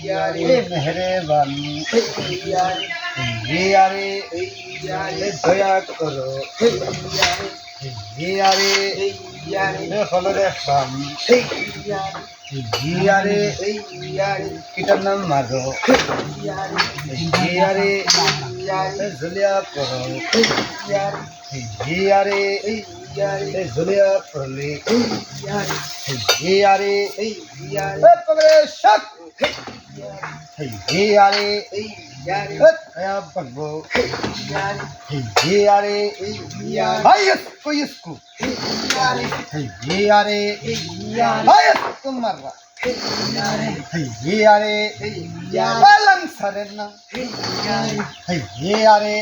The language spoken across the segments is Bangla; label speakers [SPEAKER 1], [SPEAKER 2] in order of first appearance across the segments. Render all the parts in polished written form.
[SPEAKER 1] यारे मेहरबान यारे दया करो यारे হলো দেখলাম ইয়ারে কিটার নাম মারো ইয়ারে ঝুলিয়া পড়ো ইয়ারে ঝুলিয়া পড়লে ইয়ারে কবরে শক ইয়ারে আয়া বলবো ইয়ারে ভাই इसको यारे तुम मर्रा यारे बालम सरना यारे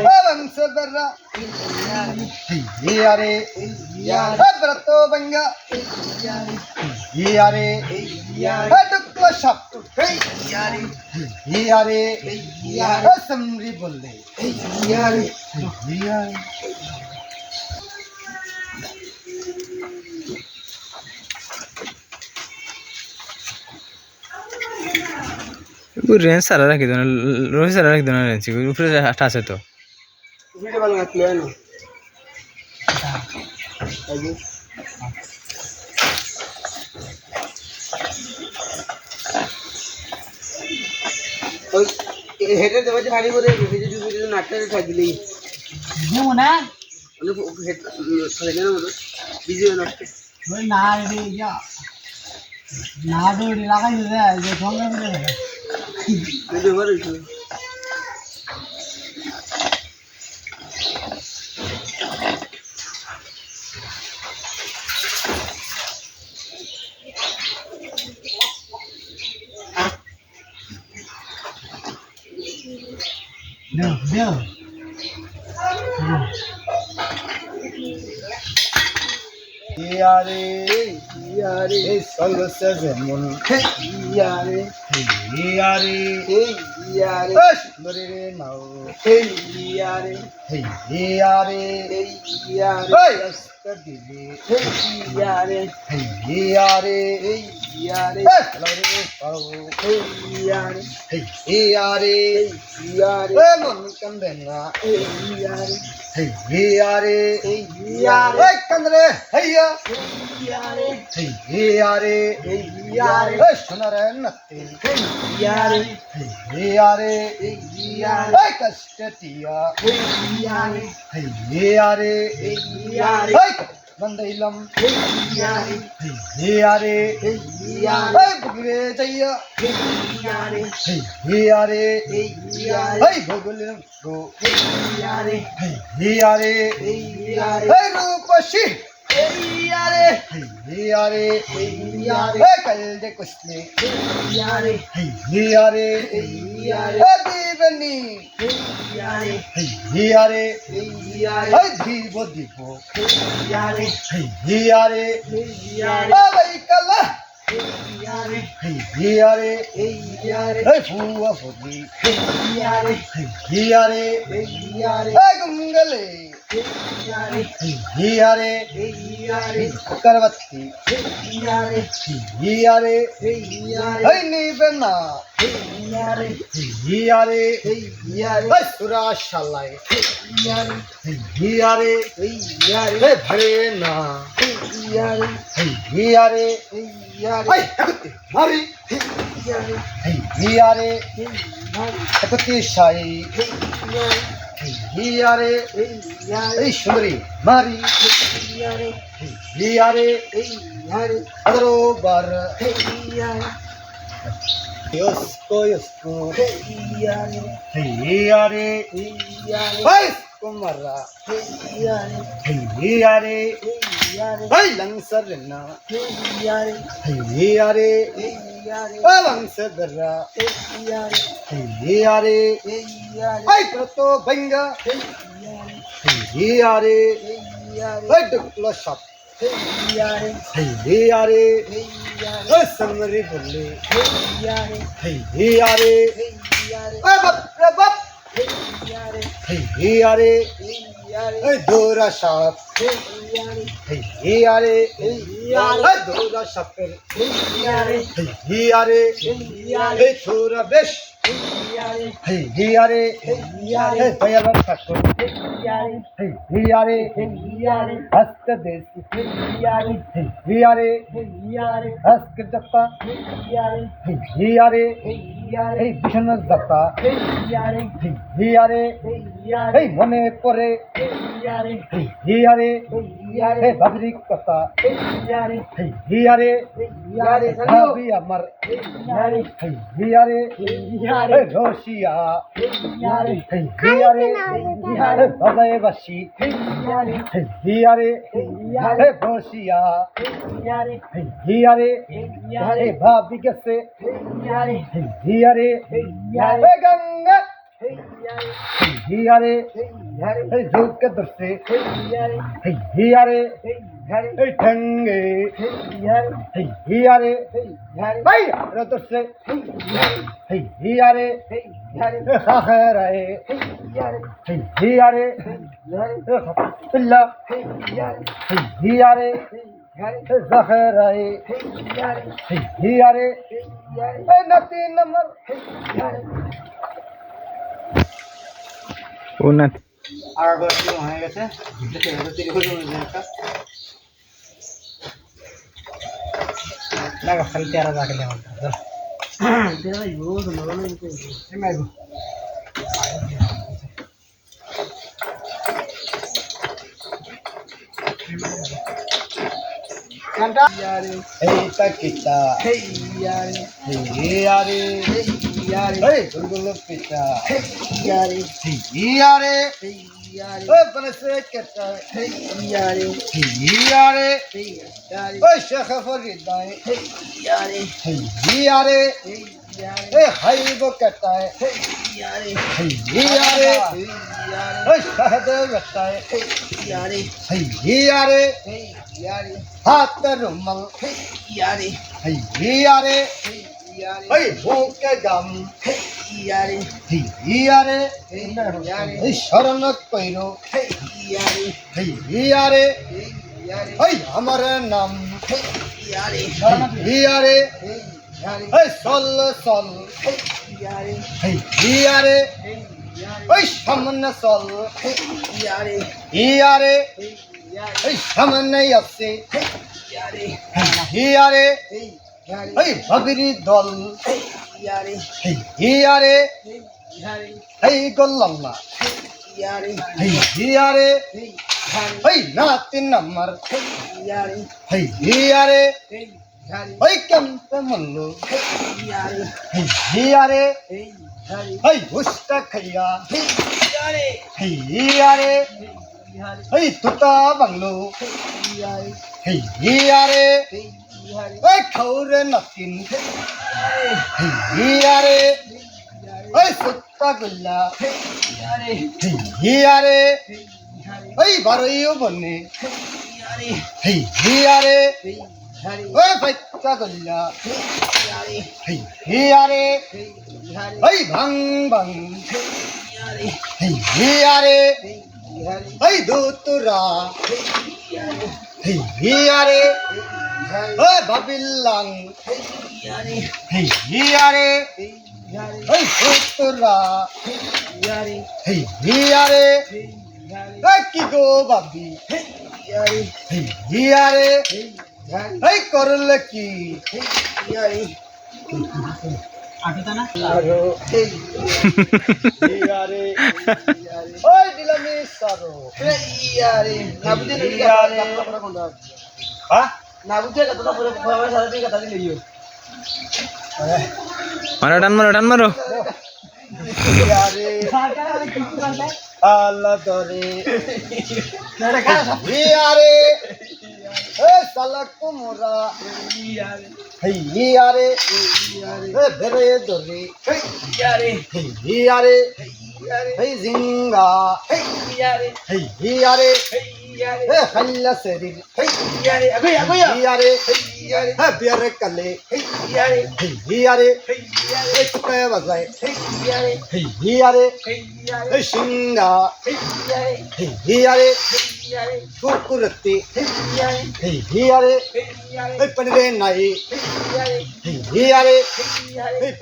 [SPEAKER 1] बालम से बर्रा यारे ब्रतो बंगा यारे डुक्ला शब्द यारे समरी बोले यारे
[SPEAKER 2] रेंज सारा रखी दो ना रोज सारा रखी दो ना रेंज ऊपर हटा से तो
[SPEAKER 1] वीडियो बना के ले ना ওই হেডে দেবে যে ভারী করে ভিডিও নাটকে থাকলি
[SPEAKER 3] নেমো না
[SPEAKER 1] ওই হেড থাকে না মতো ভিডিও নাটকে
[SPEAKER 3] ওই না রে ইয়া না দৌড়ি লাগাই দে যে সঙ্গে মিলে
[SPEAKER 1] ভিডিও বানাইছো
[SPEAKER 3] দেও
[SPEAKER 1] यारे संग से जमुन यारे मेरे नाव यारे अस्कर दिले यारे मन कंदना यारे कंदरे हैया यारे सुनरे नत्ते यारे कष्टतिया यारे बंदैलम यारे बुगरे जैया यारे भोगुलम गो यारे रूपसी यारे कल दे कुश्ती यारे दीवनी यारे दीवो दीवो यारे भाई कला यारे फुआ फुदी यारे गुंगले यारे करवत्ती यारे नीबना यारे सुराशालाय यारे भरे ना यारे मारी यारे कति शाही यारे सुंदरी मारी यारे अदरो बार यसको यारे कुमारा यारे लंसर ना यारे लंसर दर्रा यारे प्रतो बंगा यारे डुक्लो शॉप यारे समरी बोले यारे बाप रे बाप यारे
[SPEAKER 3] এই দৌড়া সাপ হিয়ারে দৌড়া সাপের হিয়ারে এই ছোরা বেশ হিয়ারে দয়ালার ঠাকুর হিয়ারে হস্ত দেশ হিয়ারে হস্ত দত্তা হিয়ারে এই ভীষণ দত্তা হিয়ারে এই মনে পড়ে হিয়ারে এই বাবরিক কথা হিয়ারে ভাবি আমার হিয়ারে এই রশিয়া হিয়ারে বাজায় বাসি হিয়ারে এই রশিয়া হিয়ারে এই ভাবি গেছে হিয়ারে এই গঙ্গা হিয়ারে এই ঝুঁকে ধরছে হিয়ারে এই ঠেঙ্গে হিয়ারে ভাই ধরছে হিয়ারে হাহারায় হিয়ারে পিল্লা হিয়ারে জাহরায় হিয়ারে এই নাতি নম্বর
[SPEAKER 2] উন্নত
[SPEAKER 1] আর বছর হয়ে গেছে
[SPEAKER 3] লাগা খালি 13 টাকা লে আমার এই তাকিতা হিয়ারে এই গুলগুলো পিতা হিয়ারে ওই বনসে কেতা হিয়ারে ওই শেখ ফরিদায় হিয়ারে এই হাইবো কেতা হিয়ারে ওই শাহদেব বেটায় হিয়ারে হাত রুমাল হিয়ারে ওই বুকে গাম হিয়ারে এই শরণ কইরো হিয়ারে ওই আমার নাম হিয়ারে ওই সল সল হিয়ারে ওই সামনে চল হিয়ারে ওই সামনে আছে হিয়ারে ওই ভাবির দল হিয়ারে এই গোল্লাল্লা হিয়ারে ওই নাতি নাম্বার হিয়ারে ওই কেমতে মল্লু হিয়ারে ওই হুস্তা খাইয়া হিয়ারে ওই তুতা বাংলো হিয়ারে ওই খাউরে নাতিন হিয়ারে ওই সুত্তা গুল্লা হিয়ারে ওই বারইও বনে হিয়ারে ওই বাচ্চা গুল্লা হিয়ারে ওই ভাং ভাং হিয়ারে ওই দুতুরা হিয়ারে ওই বাবিল্লাং হিয়ারে ওই দুতুরা হিয়ারে ওই কি গো বাবি হিয়ারে ওই করলে কি ওই দিলামি সারো
[SPEAKER 2] টান মারো
[SPEAKER 3] আল্লাহ ধরে হিয়ারে এ সালা কুমরা হিয়ারে এ ভেরে ধরে হিয়ারে এই জিঙ্গা হিয়ারে এ খাল্লা শরীর হিয়ারে বিয়ারে কালে হিয়ারে চুপে বাজায় হিয়ারে সিংহা হিয়ারে কুকুরতি হিয়ারে পড়বে নাই হিয়ারে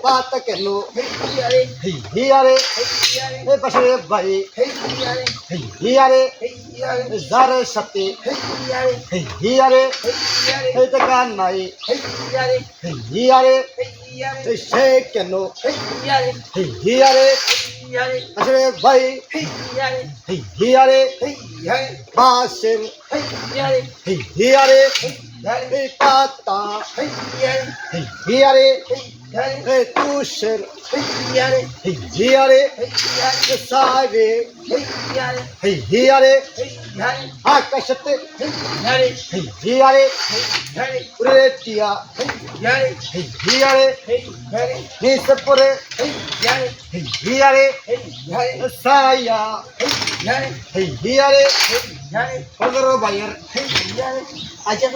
[SPEAKER 3] পাত কেন হিয়ারে বসরে ভাই হিয়ারে যারে সাথে হিয়ারে টাকা নাই হিয়ারে সে কেন হিয়ারে বসরে ভাই হিয়ারে বাসের হিয়ারে পাতা হিয়ারে তুষের হিয়ারে সাবে হিয়ারে আকাশতে হিয়ারে রেটিয়া হিয়ারে নিসপরে হিয়ারে সায়া হিয়ারে পনেরো বাইয়ের
[SPEAKER 1] আচ্ছা